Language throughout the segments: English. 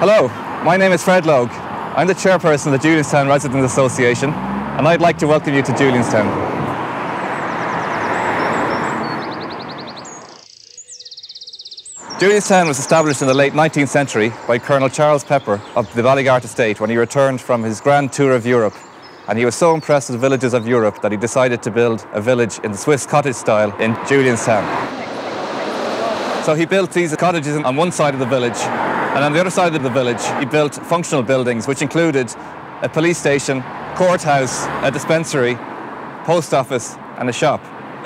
Hello, my name is Fred Logue. I'm the chairperson of the Julianstown Residents Association, and I'd like to welcome you to Julianstown. Julianstown was established in the late 19th century by Colonel Charles Pepper of the Ballygart estate when he returned from his grand tour of Europe. And he was so impressed with the villages of Europe that he decided to build a village in the Swiss cottage style in Julianstown. So he built these cottages on one side of the village, and on the other side of the village he built functional buildings which included a police station, courthouse, a dispensary, post office and a shop.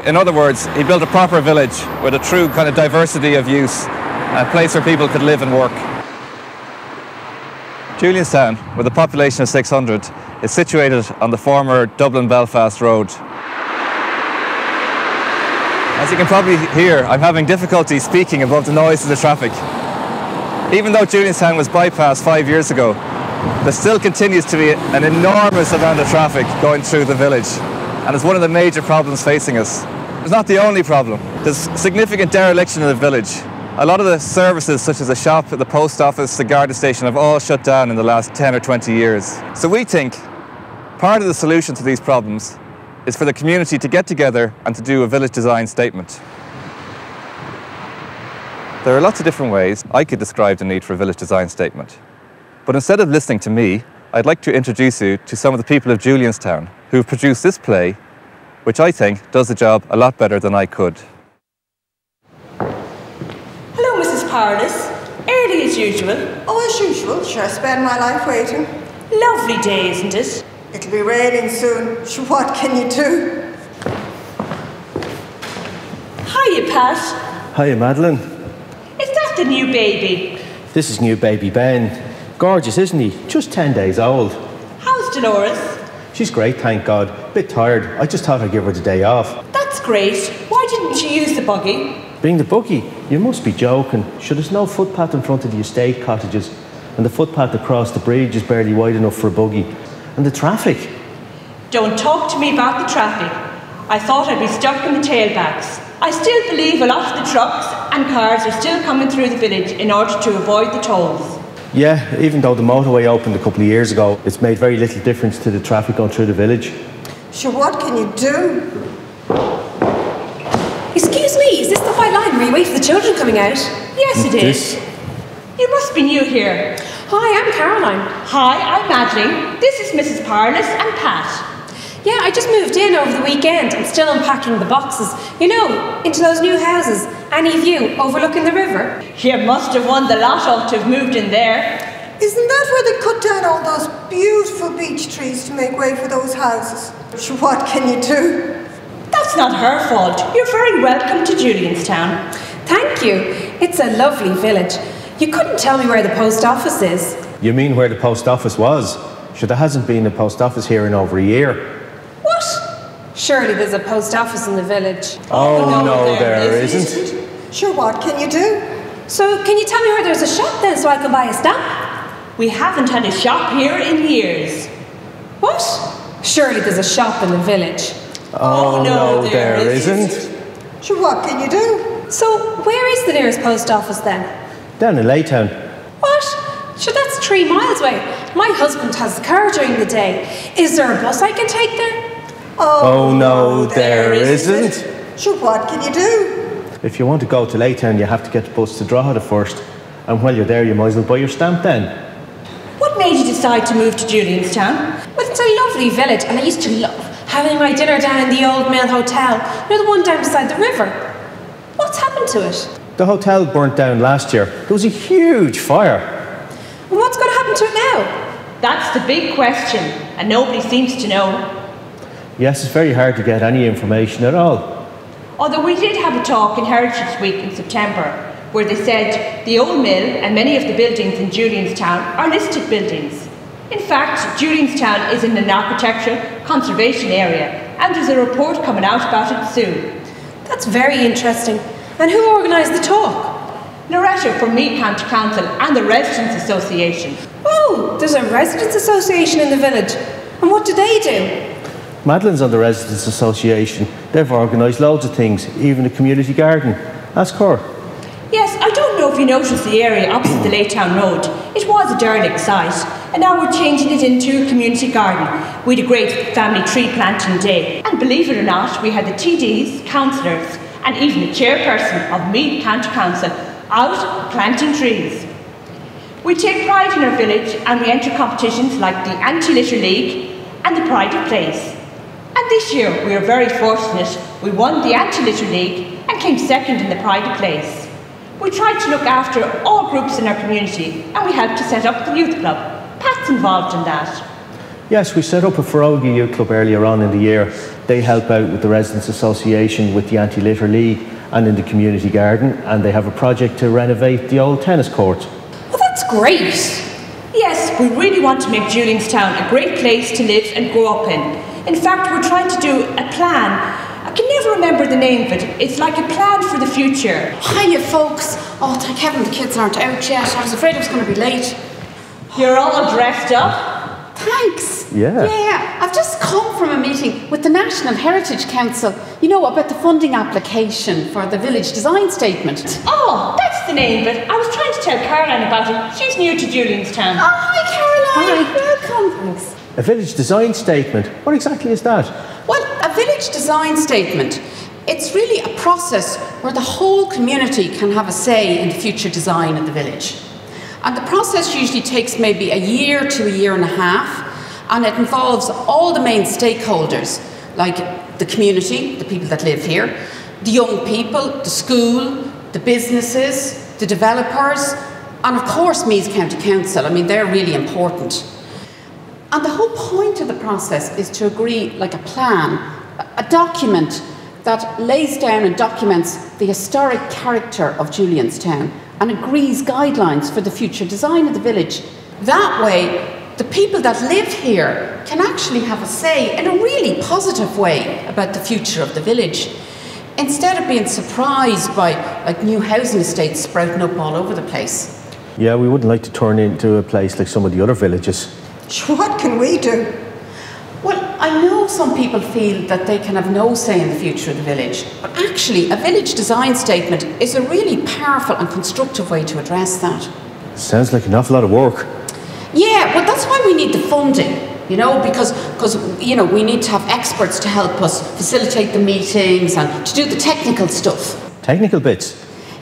In other words, he built a proper village with a true kind of diversity of use, a place where people could live and work. Julianstown, with a population of 600, is situated on the former Dublin-Belfast road. As you can probably hear, I'm having difficulty speaking above the noise of the traffic. Even though Julianstown was bypassed 5 years ago, there still continues to be an enormous amount of traffic going through the village, and it's one of the major problems facing us. It's not the only problem. There's significant dereliction in the village. A lot of the services, such as the shop, the post office, the guard station, have all shut down in the last 10 or 20 years. So we think part of the solution to these problems is for the community to get together and to do a village design statement. There are lots of different ways I could describe the need for a village design statement. But instead of listening to me, I'd like to introduce you to some of the people of Julianstown who have produced this play, which I think does the job a lot better than I could. Hello, Mrs. Parlis. Early as usual. Oh, as usual. Sure, I spend my life waiting. Lovely day, isn't it? It'll be raining soon. Sure, what can you do? Hiya, Pat. Hiya, Madeline. Is that the new baby? This is new baby Ben. Gorgeous, isn't he? Just 10 days old. How's Dolores? She's great, thank God. Bit tired. I just thought I'd give her the day off. That's great. Why didn't you use the buggy? Bring the buggy? You must be joking. Sure, there's no footpath in front of the estate cottages, and the footpath across the bridge is barely wide enough for a buggy. And the traffic. Don't talk to me about the traffic. I thought I'd be stuck in the tailbacks. I still believe a lot of the trucks and cars are still coming through the village in order to avoid the tolls. Yeah, even though the motorway opened a couple of years ago, it's made very little difference to the traffic going through the village. Sure, what can you do? Excuse me, is this the white line where you wait for the children coming out? Yes, it is. You must be new here. Hi, I'm Caroline. Hi, I'm Madeline. This is Mrs. Parlis and Pat. Yeah, I just moved in over the weekend. I'm still unpacking the boxes. You know, into those new houses. Any view overlooking the river. You must have won the lotto to have moved in there. Isn't that where they cut down all those beautiful beech trees to make way for those houses? Sure, what can you do? That's not her fault. You're very welcome to Julianstown. Thank you. It's a lovely village. You couldn't tell me where the post office is. You mean where the post office was? Sure, there hasn't been a post office here in over a year. What? Surely there's a post office in the village. Oh, no, there isn't. Sure, what can you do? So, can you tell me where there's a shop then so I can buy a stamp? We haven't had a shop here in years. What? Surely there's a shop in the village. Oh, no, there isn't. Sure, what can you do? So, where is the nearest post office then? Down in Laytown. What? Sure, that's 3 miles away. My husband has the car during the day. Is there a bus I can take there? Oh, no, there isn't. Sure, what can you do? If you want to go to Laytown, you have to get the bus to Drogheda first. And while you're there, you might as well buy your stamp then. What made you decide to move to Julianstown? Well, it's a lovely village, and I used to love having my dinner down in the Old Mill Hotel. You know, the one down beside the river. What's happened to it? The hotel burnt down last year. There was a huge fire. And what's going to happen to it now? That's the big question, and nobody seems to know. Yes, it's very hard to get any information at all. Although we did have a talk in Heritage Week in September, where they said the old mill and many of the buildings in Julianstown are listed buildings. In fact, Julianstown is in an architectural conservation area, and there's a report coming out about it soon. That's very interesting. And who organised the talk? Loretta from Meath County Council and the Residents Association. Oh, there's a Residents Association in the village. And what do they do? Madeline's on the Residents Association. They've organised loads of things, even a community garden. Ask her. Yes, I don't know if you noticed the area opposite the Laytown Road. It was a derelict site, and now we're changing it into a community garden. We had a great family tree planting day, and believe it or not, we had the TDs, councillors, and even the chairperson of Meath County Council out planting trees. We take pride in our village and we enter competitions like the Anti-Litter League and the Pride of Place. And this year we are very fortunate. We won the Anti-Litter League and came second in the Pride of Place. We tried to look after all groups in our community and we helped to set up the youth club. Pat's involved in that. Yes, we set up a Ferogi Youth Club earlier on in the year. They help out with the Residents Association, with the Anti-Litter League and in the community garden, and they have a project to renovate the old tennis court. Well, that's great. Yes, we really want to make Julianstown a great place to live and grow up in. In fact, we're trying to do a plan. I can never remember the name of it. It's like a plan for the future. Hiya, folks. Oh, thank heaven the kids aren't out yet. I was afraid I was going to be late. You're all dressed up. Thanks. Yeah. Yeah, I've just come from a meeting with the National Heritage Council, you know, about the funding application for the village design statement. Oh, that's the name of it. I was trying to tell Caroline about it. She's new to Julianstown. Oh, hi, Caroline. Hi. Welcome. Thanks. A village design statement. What exactly is that? Well, a village design statement, it's really a process where the whole community can have a say in the future design of the village. And the process usually takes maybe a year to a year and a half, and it involves all the main stakeholders, like the community, the people that live here, the young people, the school, the businesses, the developers, and of course Meath County Council. I mean, they're really important. And the whole point of the process is to agree like a plan, a document that lays down and documents the historic character of Julianstown and agrees guidelines for the future design of the village. That way, the people that live here can actually have a say in a really positive way about the future of the village, instead of being surprised by like new housing estates sprouting up all over the place. Yeah, we wouldn't like to turn into a place like some of the other villages. What can we do? Well, I know some people feel that they can have no say in the future of the village, but actually a village design statement is a really powerful and constructive way to address that. Sounds like an awful lot of work. Yeah, but that's why we need the funding, you know, because you know, we need to have experts to help us facilitate the meetings and to do the technical stuff. Technical bits?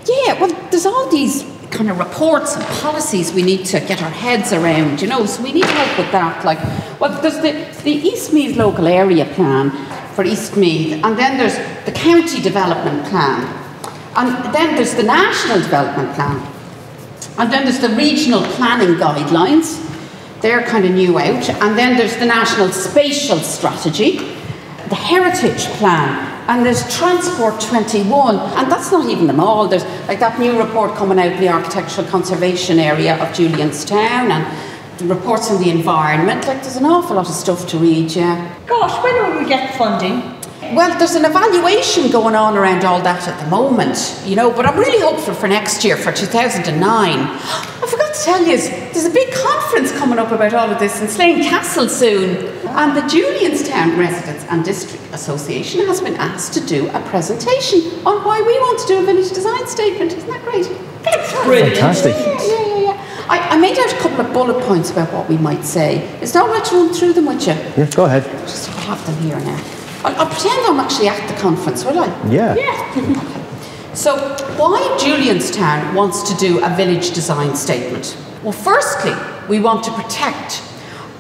Yeah, well, there's all these kind of reports and policies we need to get our heads around, you know, so we need help with that. Like, well, there's the East Meath local area plan for East Meath, and then there's the county development plan, and then there's the national development plan, and then there's the regional planning guidelines. They're kind of new out, and then there's the national spatial strategy, the heritage plan, and there's Transport 21, and that's not even them all. There's like that new report coming out in the architectural conservation area of Julianstown, and the reports on the environment. Like, there's an awful lot of stuff to read, yeah. Gosh, when will we get the funding? Well, there's an evaluation going on around all that at the moment, you know, but I'm really hopeful for next year, for 2009. I forgot to tell you, there's a big conference coming up about all of this in Slane Castle soon. And the Julianstown Residents and District Association has been asked to do a presentation on why we want to do a village design statement. Isn't that great? That's brilliant. Fantastic. Yeah. I made out a couple of bullet points about what we might say. Is it all right to run through them with you? Yeah, go ahead. Just have them here now. I'll pretend I'm actually at the conference, will I? Yeah. Okay. So, why Julianstown wants to do a village design statement? Well, firstly, we want to protect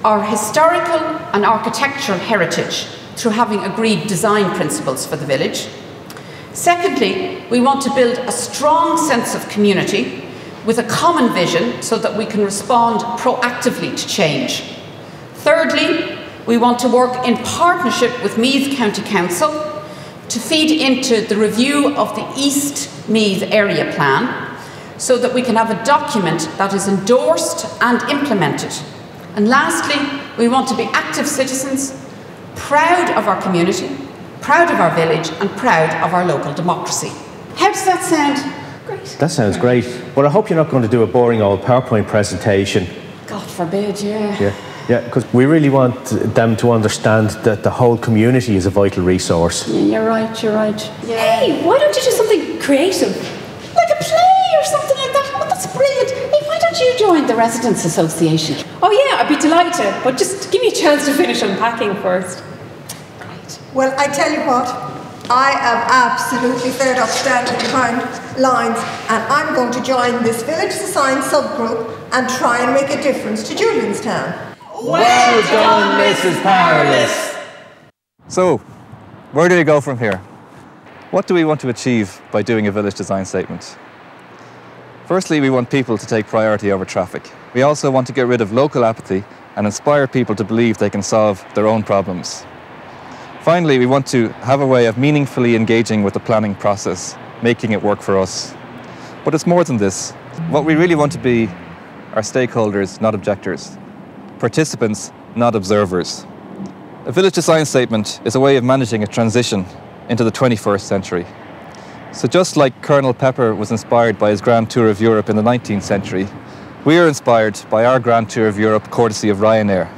our historical and architectural heritage through having agreed design principles for the village. Secondly, we want to build a strong sense of community with a common vision so that we can respond proactively to change. Thirdly, we want to work in partnership with Meath County Council to feed into the review of the East Meath Area Plan so that we can have a document that is endorsed and implemented. And lastly, we want to be active citizens, proud of our community, proud of our village, and proud of our local democracy. How does that sound? Great. That sounds great. But I hope you're not going to do a boring old PowerPoint presentation. God forbid, yeah. Yeah, because we really want them to understand that the whole community is a vital resource. Yeah, you're right. Yeah. Hey, why don't you do something creative? Like a play or something like that. joined the Residents Association? Oh yeah, I'd be delighted, but just give me a chance to finish unpacking first. Well, I tell you what, I am absolutely fed up standing behind lines, and I'm going to join this Village Design subgroup and try and make a difference to Julianstown. Well done, Mrs. Powerless! So, where do we go from here? What do we want to achieve by doing a village design statement? Firstly, we want people to take priority over traffic. We also want to get rid of local apathy and inspire people to believe they can solve their own problems. Finally, we want to have a way of meaningfully engaging with the planning process, making it work for us. But it's more than this. What we really want to be are stakeholders, not objectors. Participants, not observers. A village design statement is a way of managing a transition into the 21st century. So just like Colonel Pepper was inspired by his Grand Tour of Europe in the 19th century, we are inspired by our Grand Tour of Europe courtesy of Ryanair.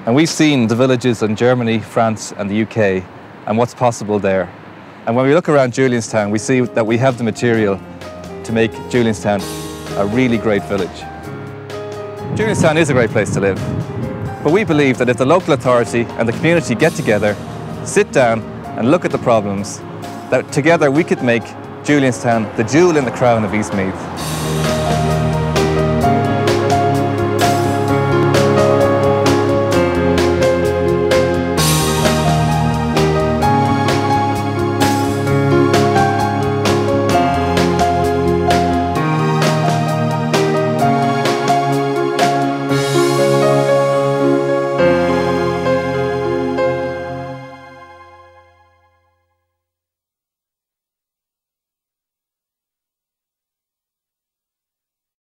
And we've seen the villages in Germany, France and the UK and what's possible there. And when we look around Julianstown, we see that we have the material to make Julianstown a really great village. Julianstown is a great place to live, but we believe that if the local authority and the community get together, sit down and look at the problems, that together we could make Julianstown the jewel in the crown of Eastmeath.